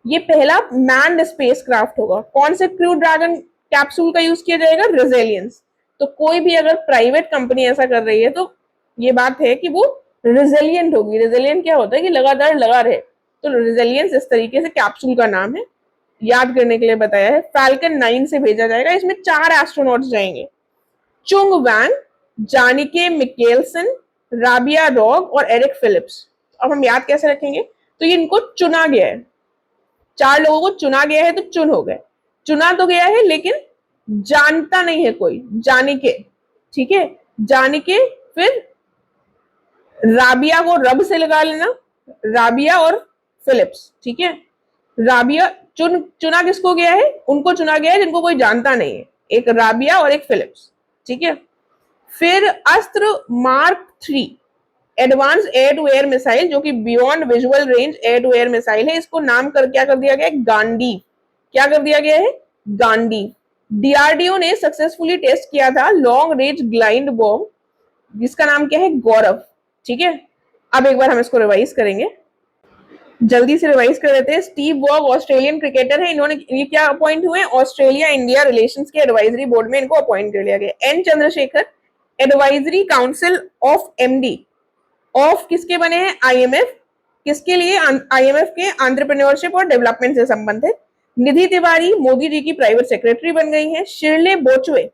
ये पहला मैन्ड स्पेस क्राफ्ट होगा। कौन से क्रू ड्रैगन कैप्सूल का यूज किया जाएगा? रेजिलियंस। तो कोई भी अगर प्राइवेट कंपनी ऐसा कर रही है तो ये बात है कि वो रेजिलियंट होगी। रेजिलियंट क्या होता है? कि लगातार लगा रहे। तो रेजिलियंस इस तरीके से कैप्सूल का नाम है, याद करने के लिए बताया है। फैल्कन 9 से भेजा जाएगा। इसमें 4 एस्ट्रोनॉट्स जाएंगे, चुंग वैंग, जानिके मिकेलसन, राबिया रॉग और एरिक फिलिप्स। अब हम याद कैसे रखेंगे? तो ये इनको चुना गया है, 4 लोगों को चुना गया है तो चुन हो गए। चुना तो गया है लेकिन जानता नहीं है कोई। जानिके, ठीक है, जानिके, फिर राबिया को रब से लगा लेना, राबिया और फिलिप्स, ठीक है। राबिया चुना किसको गया है? उनको चुना गया है जिनको कोई जानता नहीं है, एक राबिया और एक फिलिप्स, ठीक है। फिर Astra mark 3 advance air to air missile, जो कि beyond visual range air to air missile है। इसको नाम कर क्या कर दिया गया है? गांडी। क्या कर दिया गया है? गांडी। डीआरडीओ ने सक्सेसफुली टेस्ट किया था लॉन्ग रेंज ग्लाइड बॉम्ब, जिसका नाम क्या है? गौरव, ठीक है। अब एक बार हम इसको रिवाइज करेंगे, जल्दी से रिवाइज कर देते हैं। स्टीव वॉग ऑस्ट्रेलियन क्रिकेटर है। इन्होंने ये क्या अपॉइंट हुए? ऑस्ट्रेलिया इंडिया रिलेशंस के एडवाइजरी बोर्ड में इनको अपॉइंट कर लिया गया। N Chandrashekhar advisory council of MD of किसके बने हैं? आईएमएफ। किसके लिए? आईएमएफ के एंटरप्रेन्योरशिप और डेवलपमेंट से संबंधित। निधि तिवारी मोदी जी की प्राइवेट सेक्रेटरी बन गई हैं। शिरले बोचवे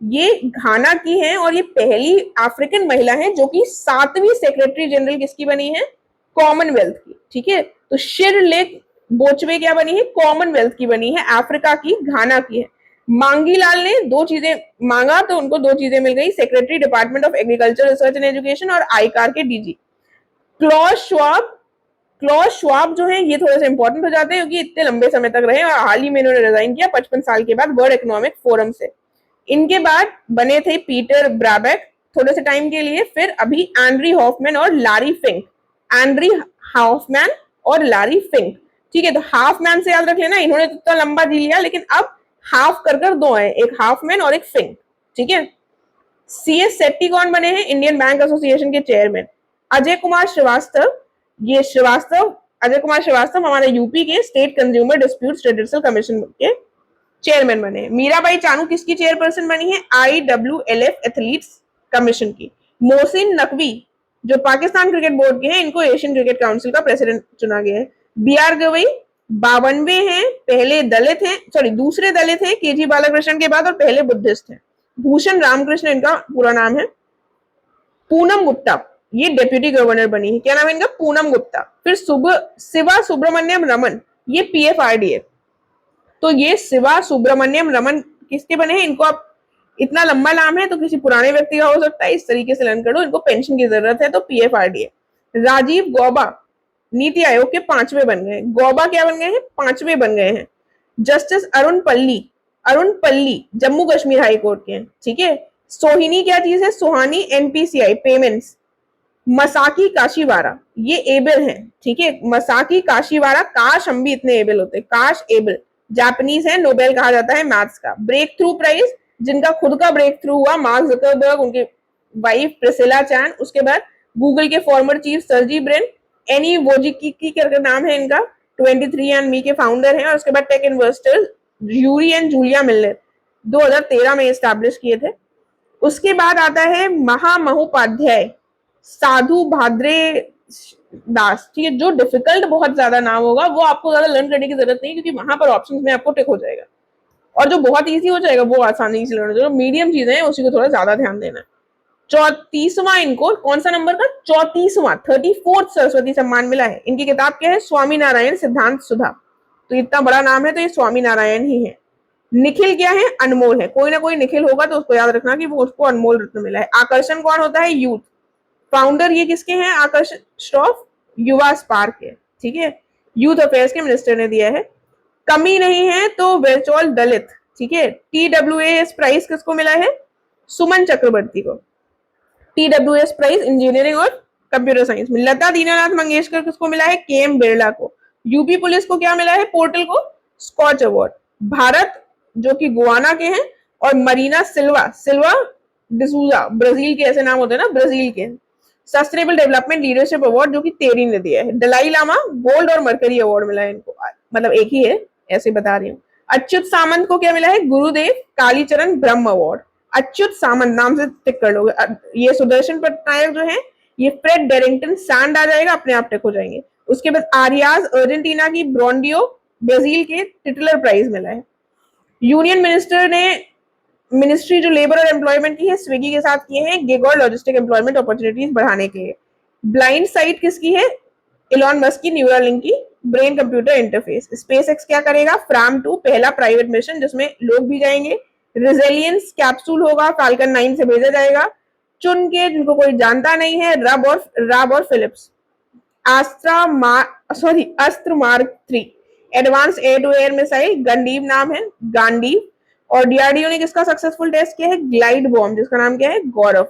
ये घाना की हैं और ये पहली अफ्रीकन महिला है जो कि 7वीं सेक्रेटरी जनरल किसकी बनी है? कॉमनवेल्थ की, ठीक है। तो शिरले बोचवे क्या बनी है? कॉमनवेल्थ की बनी है, अफ्रीका की, घाना की है। मांगीलाल ने 2 चीजें मांगा तो उनको 2 चीजें मिल गई, secretary department of agriculture research and education और आईकार के डीजी। क्लॉज श्वाब जो है ये थोड़े से इंपॉर्टेंट हो जाते हैं क्योंकि इतने लंबे समय तक रहे और हाल ही में इन्होंने रिजाइन किया 55 साल के बाद वर्ल्ड इकोनॉमिक फोरम से। इनके बाद बने थे पीटर ब्राबेक थोड़े से टाइम के लिए, फिर अभी एंड्री हॉफमैन और लारी फिंक। एंड्री हॉफमैन और लारी फिंक, ठीक है। तो हाफमैन से याद रख लेना, इन्होंने तो इतना लंबा जी लिया लेकिन अब हाफ कर 2 है, एक हाफमैन और एक फिंक, ठीक है। सीएस सेट्टी कौन बने हैं? इंडियन बैंक एसोसिएशन के चेयरमैन। अजय कुमार श्रीवास्तव, ये अजय कुमार श्रीवास्तव हमारे यूपी के स्टेट कंज्यूमर डिस्प्यूट रिड्यूसल कमीशन के चेयरमैन बने। मीराबाई चानू किसकी चेयरपर्सन बनी है? IWLF एथलीट्स कमीशन की। मोहसिन नकवी जो पाकिस्तान क्रिकेट बोर्ड के हैं, इनको एशियन क्रिकेट काउंसिल का प्रेसिडेंट चुना गया है। BR गवई 52 हैं, पहले दलित हैं, सॉरी दूसरे दलित हैं KG बालाकृष्णन के बाद और पहले बुद्धिस्ट हैं। भूषण रामकृष्ण इनका पूरा नाम है। पूनम गुप्ता ये डेप्यूटी गवर्नर बनी है। क्या नाम है इनका? पूनम गुप्ता। फिर शिवा सुब्रमण्यम रमन ये PFRDA। तो ये शिवा सुब्रमण्यम रमन किसके बने हैं? इनको आप इतना लंबा नाम है तो किसी पुराने व्यक्ति का हो सकता है, इस तरीके से लर्न कर लो। इनको पेंशन की जरूरत है तो PFRDA। राजीव गौबा नीति आयोग के 5वें बन गए। गौबा क्या बन गए हैं? 5वें बन गए हैं। जस्टिस अरुण पल्ली जम्मू कश्मीर हाई कोर्ट के हैं, ठीक है। सोहिनी क्या चीज है? Sohani NPCI payments. मसाकी काशीवारा ये एबल है, ठीक है। मसाकी काशीवारा, काश हम भी इतने एबल होते, काश एबल। जापानीज है, नोबेल कहा जाता है मैथ्स का। ब्रेक थ्रू प्राइज जिनका खुद का ब्रेक थ्रू हुआ, मार्क जकरबर्ग, उनकी वाइफ प्रिसिला चैन, उसके बाद गूगल के former chief Sergey Brin, Anne Wojcicki करके नाम है इनका, 23andMe के फाउंडर हैं, और उसके बाद tech investors Yuri and Julia Milner 2013 में एस्टैब्लिश किए थे। उसके बाद आता है महामहोपाध्याय साधु भाद्रे दास, ठीक है। जो डिफिकल्ट बहुत ज्यादा नाम होगा वो आपको ज्यादा लर्न करने की जरूरत नहीं, क्योंकि वहां पर ऑप्शंस में आपको टिक हो जाएगा, और जो बहुत इजी हो जाएगा वो आसानी से लर्न हो जाएगा। मीडियम चीजें हैं उसी को थोड़ा ज्यादा ध्यान देना है। 34वां इनको कौन सा नंबर का, 34वां 34th सरस्वती सम्मान मिला है। इनकी किताब क्या है, स्वामी नारायण सिद्धांत सुधा। तो इतना बड़ा नाम है तो ये स्वामी नारायण ही है। निखिल क्या है, अनमोल है। कोई ना कोई निखिल होगा तो उसको याद रखना कि वो उसको अनमोल रत्न मिला है। आकर्षण कौन होता है, यूथ। फाउंडर ये किसके हैं, आकर्षण स्टॉफ युवा स्पार्क है, ठीक है। यूथ अफेयर्स के मिनिस्टर ने दिया है। कमी नहीं है तो वेचौल दलित, ठीक है। TWS प्राइज किसको मिला है, सुमन चक्रवर्ती को। TWS प्राइज इंजीनियरिंग और कंप्यूटर साइंस में। लता दीनानाथ मंगेशकर किसको मिला है, KM बिरला को। यूपी पुलिस को क्या मिला है, पोर्टल को स्कॉच अवार्ड। भारत जो कि गुआना के हैं, और मरीना सिल्वा सिल्वा डिसूजा, ब्राजील के ऐसे नाम होते हैं ना, ब्राजील के। सस्टेनेबल डेवलपमेंट लीडरशिप अवार्ड जो कि तेरी ने दिया है। दलाई लामा गोल्ड और मरकरी अवार्ड मिला है इनको, मतलब एक ही है, ऐसे बता रही हूँ। अच्युत सामंत को क्या मिला है, गुरुदेव कालीचरण ब्रह्म अवार्ड। अच्युत सामंत नाम से टिक कर लोगे। ये सुदर्शन पटनायक जो है, ये फ्रेड डेरिंगटन सैंड आ जाएगा, अपने आप टिक हो जाएंगे। उसके बाद आरियाज अर्जेंटीना की, ब्रोंडियो ब्राजील के टिटलर प्राइज मिला है। यूनियन मिनिस्टर ने मिनिस्ट्री जो लेबर और एम्प्लॉयमेंट की है, स्विगी के साथ किए हैं गिग और लॉजिस्टिक एम्प्लॉयमेंट अपॉर्चुनिटीज बढ़ाने के लिए। ब्लाइंड साइट किसकी है, इलॉन मस्क की, न्यूरालिंक की brain computer interface. Space x क्या करेगा, फ्राम 2 पहला प्राइवेट मिशन जिसमें लोग भी जाएंगे। रेजिलियंस कैप्सूल होगा, फाल्कन 9 से भेजा जाएगा। चुन के जिनको कोई जानता नहीं है, राब और Philips. Astra mark 3 advance air to air missile, Gandiv नाम है, गांडीव। और डीआरडीओ ने किसका सक्सेसफुल टेस्ट किया है, ग्लाइड बॉम्ब, जिसका नाम क्या है, गौरव।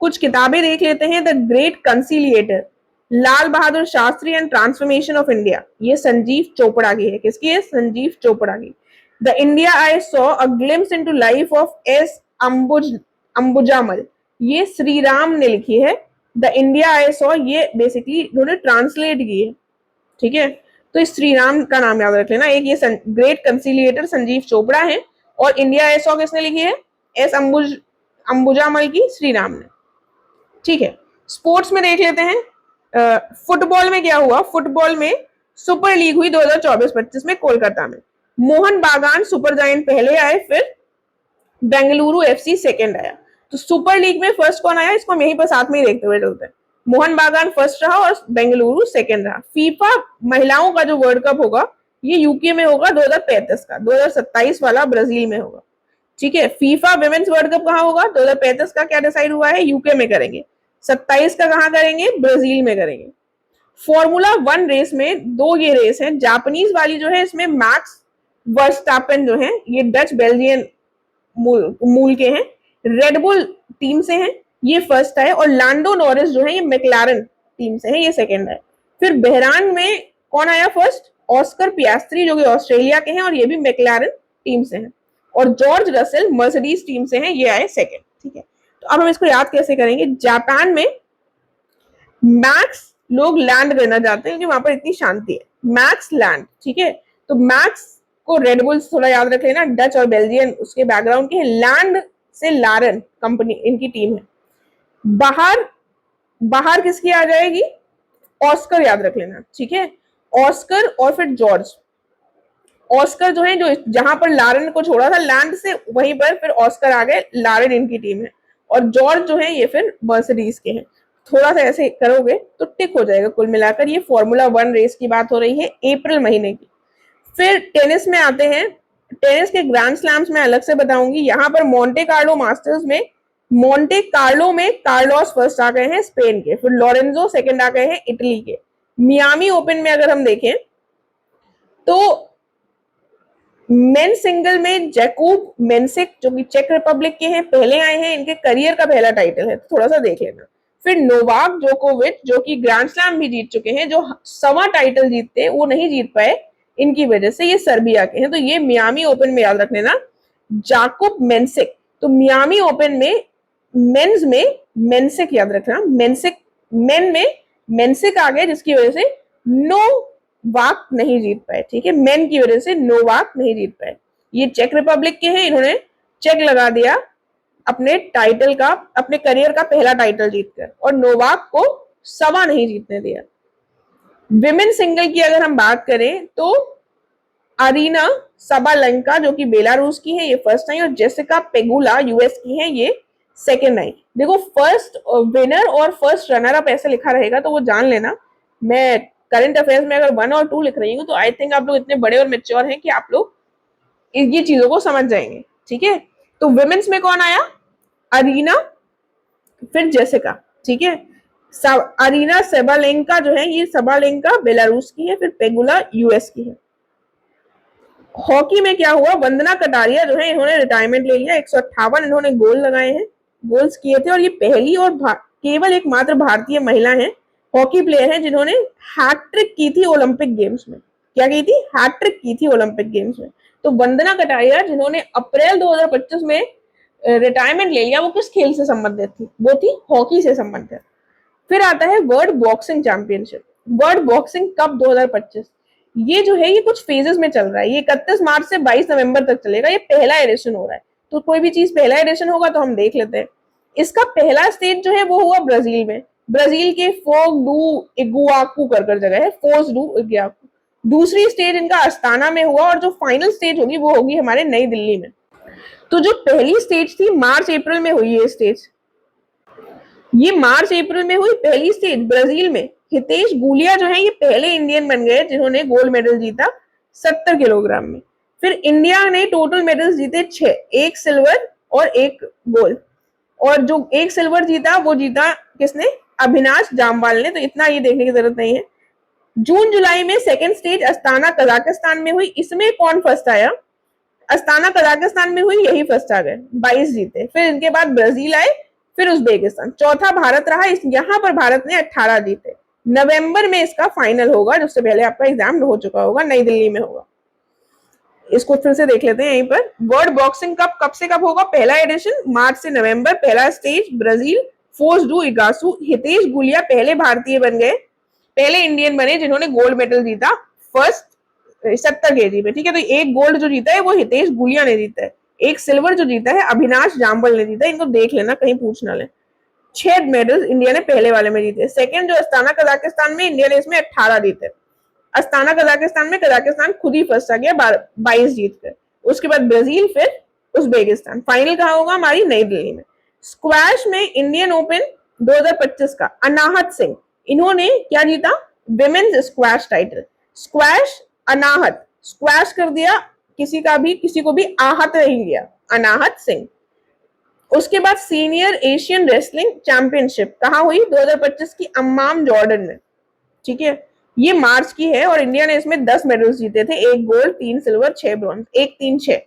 कुछ किताबें देख लेते हैं। The great conciliator, Lal Bahadur Shastri and transformation of India, ये संजीव चोपड़ा की है। किसकी है, संजीव चोपड़ा की। The India I saw a glimpse into life of S Ambujammal, ये श्री राम ने लिखी है। द इंडिया आई सॉ, ये बेसिकली उन्होंने ट्रांसलेट की है, ठीक है। तो इस श्री राम का नाम याद रख लेना। एक ये ग्रेट कंसिलिएटर संजीव चोपड़ा है, और इंडिया आई सॉ किसने लिखी है, एस अंबुजामल की, श्री राम ने, ठीक है। स्पोर्ट्स में देख लेते हैं। फुटबॉल में क्या हुआ, फुटबॉल में सुपर लीग हुई 2024-25 में कोलकाता में। मोहन बागान सुपर जायंट पहले आए, फिर बेंगलुरु FC सेकंड आया। तो सुपर लीग में फर्स्ट कौन आया, इसको हम यहीं पर साथ में ही देखते हुए चलते हैं। मोहन बागान फर्स्ट रहा और बेंगलुरु सेकंड रहा। फीफा महिलाओं का जो वर्ल्ड कप होगा, ये यूके में होगा 2035 का, 2027 वाला ब्राजील में होगा, ठीक है। फीफा विमेन्स वर्ल्ड कप कहाँ होगा, 2035 का क्या डिसाइड हुआ है, यूके में करेंगे। 27 का कहाँ करेंगे, ब्राजील में करेंगे। फॉर्मूला 1 रेस में 2 ये रेस है। जापानीज वाली जो है, इसमें मैक्स वर्स्टापेन जो है, ये डच बेल्जियन मूल के हैं, रेडबुल टीम से हैं, ये फर्स्ट है। और लैंडो नॉरिस जो है, ये मैक्लारन टीम से है, ये सेकंड है। फिर बहरान में कौन आया फर्स्ट, ऑस्कर पियास्त्री जो कि ऑस्ट्रेलिया के हैं, और ये भी मैक्लारन टीम से हैं। और जॉर्ज रसेल मर्सिडीज टीम से हैं, ये आए सेकंड, ठीक है। तो अब हम इसको याद कैसे करेंगे। जापान में मैक्स लोग लैंड करना चाहते हैं क्योंकि वहां पर इतनी शांति है, मैक्स लैंड, ठीक है। तो मैक्स को रेडबुल्स थोड़ा याद रख लेना, डच और बेल्जियन उसके बैकग्राउंड के। लैंड से लारन कंपनी, इनकी टीम है। बाहर बाहर किसकी आ जाएगी, ऑस्कर याद रख लेना, ठीक है। ऑस्कर और फिर जॉर्ज। ऑस्कर जो है, जो जहां पर लारन को छोड़ा था लैंड से, वहीं पर फिर ऑस्कर आ गए, लारन इनकी टीम है। और जॉर्ज जो है, ये फिर मर्सिडीज के हैं। थोड़ा सा ऐसे करोगे तो टिक हो जाएगा। कुल मिलाकर ये फॉर्मूला 1 रेस की बात हो रही है अप्रैल महीने की। फिर टेनिस में आते हैं। टेनिस के ग्रैंड स्लैम्स में अलग से बताऊंगी। यहाँ पर मोंटे कार्लो मास्टर्स में, मोंटे कार्लो में कार्लोस फर्स्ट आ गए हैं स्पेन के, फिर लोरेंजो सेकंड आ गए हैं इटली के। मियामी ओपन में अगर हम देखें तो मेन सिंगल में जैकूब मेंसिक जो कि चेक रिपब्लिक के हैं, पहले आए हैं, इनके करियर का पहला टाइटल है, तो थोड़ा सा देख लेना। फिर नोवाक जोकोविच जो कि ग्रैंड स्लैम भी जीत चुके हैं, जो 100वां टाइटल जीतते वो नहीं जीत पाए इनकी वजह से, ये सर्बिया के हैं। तो ये मियामी ओपन में याद रख लेना, जाकूब मेंसिक। तो मियामी ओपन में मेंस में मेंसिक याद रखना, मेंसिक मेन में मेंसिक आ गए, जिसकी वजह से नोवाक नहीं जीत पाए, ठीक है। मेन की वजह से नोवाक नहीं जीत पाए। ये चेक रिपब्लिक के हैं, इन्होंने चेक लगा दिया अपने टाइटल का, अपने करियर का पहला टाइटल जीतकर, और नोवाक को सवा नहीं जीतने दिया। विमेन सिंगल की अगर हम बात करें तो अरीना सबालेंका जो कि बेलारूस की है, ये फर्स्ट आई, और जेसिका पेगुला यूएस की है, ये सेकेंड आई। देखो फर्स्ट विनर और फर्स्ट रनर अप ऐसे लिखा रहेगा तो वो जान लेना। मैं करंट अफेयर्स में अगर 1 और 2 लिख रही हूँ तो आई थिंक आप लोग इतने बड़े और मेच्योर हैं कि आप लोग ये चीजों को समझ जाएंगे। ठीक है, तो विमेन्स में कौन आया? अरीना, फिर जेसिका। ठीक है, अरीना सेबालेंका जो है, ये सबालेंका बेलारूस की है, फिर पेगुला यूएस की है। हॉकी में क्या हुआ? वंदना कटारिया जो है, इन्होंने रिटायरमेंट ले लिया। 158 इन्होंने गोल लगाए हैं, गोल्स किए थे, और ये पहली और केवल एक मात्र भारतीय महिला है, हॉकी प्लेयर है, जिन्होंने हैट्रिक की थी ओलंपिक गेम्स में। क्या की थी? हैट्रिक की थी ओलंपिक गेम्स में। तो वंदना कटारिया जिन्होंने अप्रैल 2025 में रिटायरमेंट ले लिया, वो किस खेल से संबंधित थी? वो थी हॉकी से संबंधित। फिर आता है world boxing championship, world boxing cup 2025। ये जो है ये कुछ फेजेस में चल रहा है, ये 31 मार्च से 22 नवंबर तक चलेगा, ये पहला एडिशन हो रहा है। तो कोई भी चीज पहला एडिशन होगा तो हम देख लेते हैं। इसका पहला स्टेज जो है वो हुआ ब्राजील में, ब्राजील के फोग डू इगुआकू कर जगह है, फोज डू इगुआकू। दूसरी स्टेज इनका अस्ताना में हुआ, और जो फाइनल स्टेज होगी वो होगी हमारे नई दिल्ली में। तो जो पहली स्टेज थी मार्च अप्रैल में हुई है स्टेज, ये मार्च अप्रैल में हुई पहली स्टेज ब्राजील में। हितेश गुलिया जो है ये पहले इंडियन बन गए जिन्होंने गोल्ड मेडल जीता 70 किलोग्राम में। फिर इंडिया ने टोटल मेडल्स जीते 6, एक सिल्वर और एक गोल्ड, और जो एक सिल्वर जीता वो जीता किसने? अभिनाश जामवाल ने। तो इतना ये देखने की जरूरत नहीं है। जून जुलाई में सेकेंड स्टेज अस्ताना कजाकिस्तान में हुई, इसमें कौन फर्स्ट आया? अस्ताना कजाकिस्तान में हुई, यही फर्स्ट आ गए, 22 जीते। फिर इनके बाद ब्राजील आए, फिर उज्बेकिस्तान, चौथा भारत रहा, यहाँ पर भारत ने 18 जीते। नवंबर में इसका फाइनल होगा, जिससे पहले आपका एग्जाम हो चुका होगा, नई दिल्ली में होगा। इसको फिर से देख लेते हैं यहीं पर। वर्ल्ड बॉक्सिंग कप कब से कब होगा? पहला एडिशन मार्च से नवंबर, पहला stage Brazil, Foz do Iguacu. Hitesh Gulia पहले भारतीय बन गए, पहले इंडियन बने जिन्होंने गोल्ड मेडल जीता फर्स्ट 70 केजी में। ठीक है, तो एक गोल्ड जो जीता है वो हितेश गुलिया ने जीता है, एक सिल्वर जो जीता है अभिनाश जामवल ने जीता है। इनको देख लेना, कहीं पूछ ना ले। 6 मेडल इंडिया ने पहले वाले में जीते। सेकंड जो अस्ताना कजाकिस्तान में, इंडिया ने इसमें 18 जीते। अस्ताना कजाकिस्तान में कजाकिस्तान खुद ही फर्स्ट आ गया 22 जीत कर। उसके बाद ब्राजील, फिर उज्बेकिस्तान। फाइनल कहाँ होगा? हमारी नई दिल्ली में। स्क्वैश में इंडियन ओपन 2025 का अनाहत सिंह, इन्होंने क्या जीता? Women's squash title. Squash Anahat, squash कर दिया, किसी को भी आहत नहीं किया, अनाहत सिंह। उसके बाद सीनियर एशियन रेसलिंग चैंपियनशिप कहाँ हुई? 2025 की अम्माम जॉर्डन में। ठीक है, ये मार्च की है, और इंडिया ने इसमें 10 मेडल्स जीते थे, एक gold, 3 silver, 6 bronze, 1 3 6।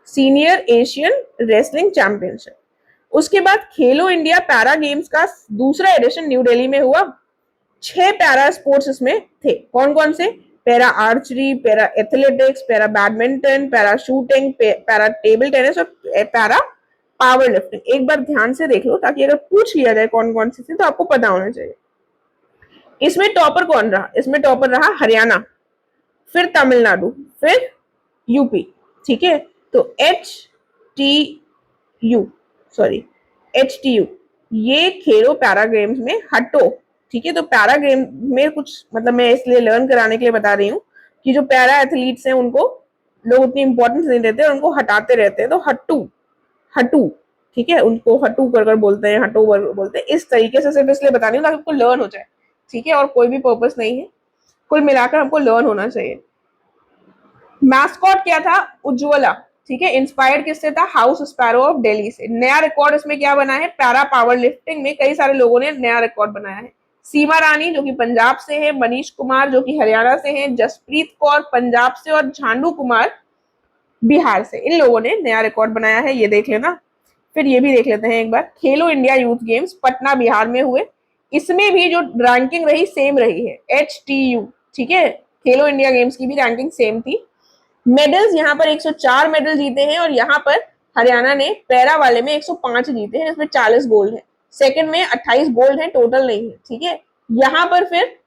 Senior Asian wrestling championship. उसके बाद खेलो इंडिया पैरा गेम्स का दूसरा एडिशन न्यू दिल्ली में हुआ। 6 पैरा स्पोर्ट्स इसमें थे। कौन कौन से? Para archery, para athletics, para badminton, para shooting, para table tennis, और पैरा पावर लिफ्टिंग। एक बार ध्यान से देख लो, ताकि अगर पूछ लिया जाए कौन कौन सी थी तो आपको पता होना चाहिए। इसमें टॉपर कौन रहा? इसमें टॉपर रहा हरियाणा, फिर तमिलनाडु, फिर यूपी। ठीक है, तो एच टी यू ये खेलो पैरा गेम्स में हटो। ठीक है, तो पैरा गेम में कुछ मतलब मैं इसलिए लर्न कराने के लिए बता रही हूँ कि जो पैरा एथलीट्स हैं उनको लोग उतनी इंपॉर्टेंस नहीं देते, उनको हटाते रहते हैं। तो हट्टू हटू, ठीक है, उनको हटू कर बोलते हैं, हटो बोलते हैं। इस तरीके से सिर्फ इसलिए बता रही हूँ ताकि आपको लर्न हो जाए। ठीक है, और कोई भी पर्पस नहीं है, कुल मिलाकर हमको लर्न होना चाहिए। मैस्कॉट क्या था? उज्ज्वला। ठीक है, इंस्पायर्ड किससे था? हाउस स्पैरो ऑफ दिल्ली से। नया रिकॉर्ड इसमें क्या बना है? पैरा पावर लिफ्टिंग में कई सारे लोगों ने नया रिकॉर्ड बनाया है। सीमा रानी जो कि पंजाब से है, मनीष कुमार जो कि हरियाणा से है, जसप्रीत कौर पंजाब से, और झांडू कुमार बिहार से। इन लोगों ने नया रिकॉर्ड बनाया है, ये देख लेना। फिर ये भी देख लेते हैं एक बार। खेलो India youth games Patna Bihar में हुए, इसमें भी जो रैंकिंग रही सेम रही है, HTU। ठीक है, खेलो इंडिया गेम्स की भी रैंकिंग सेम थी। मेडल्स यहाँ पर 104 मेडल जीते हैं, और यहाँ पर हरियाणा ने पैरा वाले में 105 जीते हैं, जिसमें 40 गोल्ड है। सेकंड में 28 गोल्ड है, टोटल नहीं है। ठीक है, यहाँ पर फिर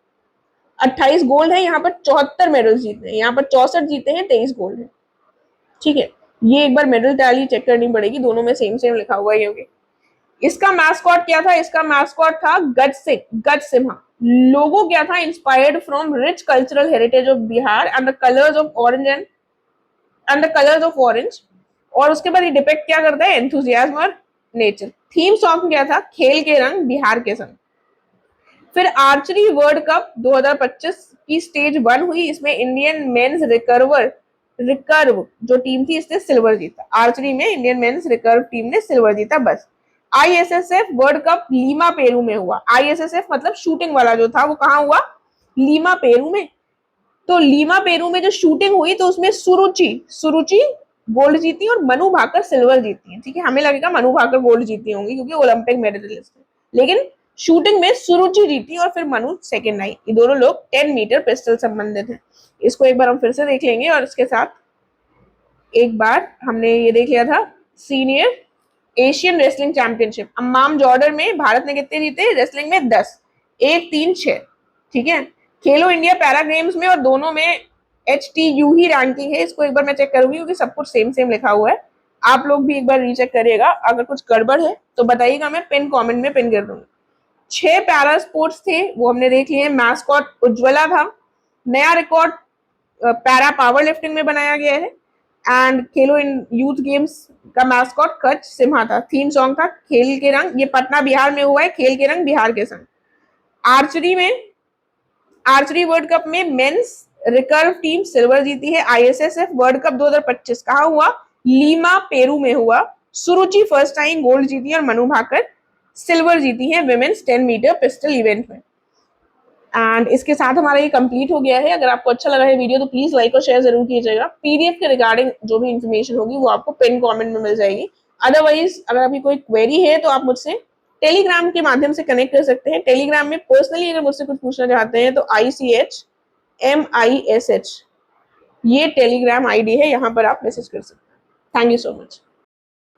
28 गोल्ड है, यहाँ पर 74 मेडल जीते हैं, यहाँ पर 64 जीते हैं, 23 गोल्ड है। ठीक है, ये एक बार मेडल टैली चेक करनी पड़ेगी, दोनों में सेम सेम लिखा हुआ है क्योंकि इसका मैस्कॉट क्या था, इसका मैस्कॉट था गज सिम्हा। लोगो क्या था, inspired from rich cultural heritage of Bihar and the colours of orange and the colours of orange. और उसके बाद ये डिपेक्ट क्या करता है, एंथुजियाज्म और नेचर। थीम सॉन्ग क्या था, खेल के रंग बिहार के संग। फिर आर्चरी वर्ल्ड कप 2025 की स्टेज 1 हुई, इसमें इंडियन मेंस रिकर्व जो टीम थी इसने सिल्वर जीता। आर्चरी में इंडियन मेंस रिकर्व टीम ने सिल्वर जीता। बस ISSF world cup Lima Peru में हुआ। आईएसएसएफ मतलब शूटिंग वाला जो था वो कहाँ हुआ, लीमा पेरू में। तो लीमा पेरू में जो शूटिंग हुई तो उसमें सुरुचि गोल्ड जीती और मनु भाकर सिल्वर जीती है। ठीक है, हमें लगेगा मनु भाकर गोल्ड जीती होंगी क्योंकि ओलंपिक मेडलिस्ट है, लेकिन शूटिंग में सुरुचि जीती और फिर मनु सेकंड आई। ये दोनों लोग 10 मीटर पिस्टल संबंधित हैं। इसको एक बार हम फिर से देख लेंगे। और इसके साथ एक बार हमने ये देख लिया था senior Asian wrestling championship, Amman Jordan में भारत ने कितने जीते, रेसलिंग में 10, 1 3 6। ठीक है, खेलो इंडिया पैरा गेम्स में और दोनों में HTU ही रैंकिंग है। इसको एक बार मैं चेक करूंगी क्योंकि सब कुछ सेम सेम लिखा हुआ है। आप लोग भी एक बार रीचेक करिएगा, अगर कुछ गड़बड़ है तो बताइएगा, मैं पिन कमेंट में पिन कर दूंगी। 6 पैरा स्पोर्ट्स थे वो हमने देख लिए। मैस्कॉट उज्ज्वला था। नया रिकॉर्ड पैरा पावर लिफ्टिंग में बनाया गया है। And Khelo in youth games का मैस्कॉट कच सिम्हा था। थीम सॉन्ग था खेल के रंग, ये पटना बिहार में हुआ है, खेल के रंग बिहार के संग। आर्चरी वर्ल्ड कप में मेंस रिकर्व टीम सिल्वर जीती है। आईएसएसएफ वर्ल्ड कप 2025 कहाँ हुआ, लीमा पेरू में हुआ। सुरुचि फर्स्ट टाइम गोल्ड जीती और मनु भाकर सिल्वर जीती है विमेन्स 10 मीटर पिस्टल इवेंट में। एंड इसके साथ हमारा ये कंप्लीट हो गया है। अगर आपको अच्छा लगा है वीडियो तो प्लीज लाइक और शेयर जरूर कीजिएगा। पीडीएफ के रिगार्डिंग जो भी इंफॉर्मेशन होगी वो आपको पिन कमेंट में मिल जाएगी। अदरवाइज अगर आपकी कोई क्वेरी है तो आप मुझसे टेलीग्राम के माध्यम से कनेक्ट कर सकते हैं। टेलीग्राम में पर्सनली अगर मुझसे कुछ पूछना चाहते हैं तो ICHMISH ये टेलीग्राम आईडी है, यहाँ पर आप मैसेज कर सकते हैं। Thank you so much.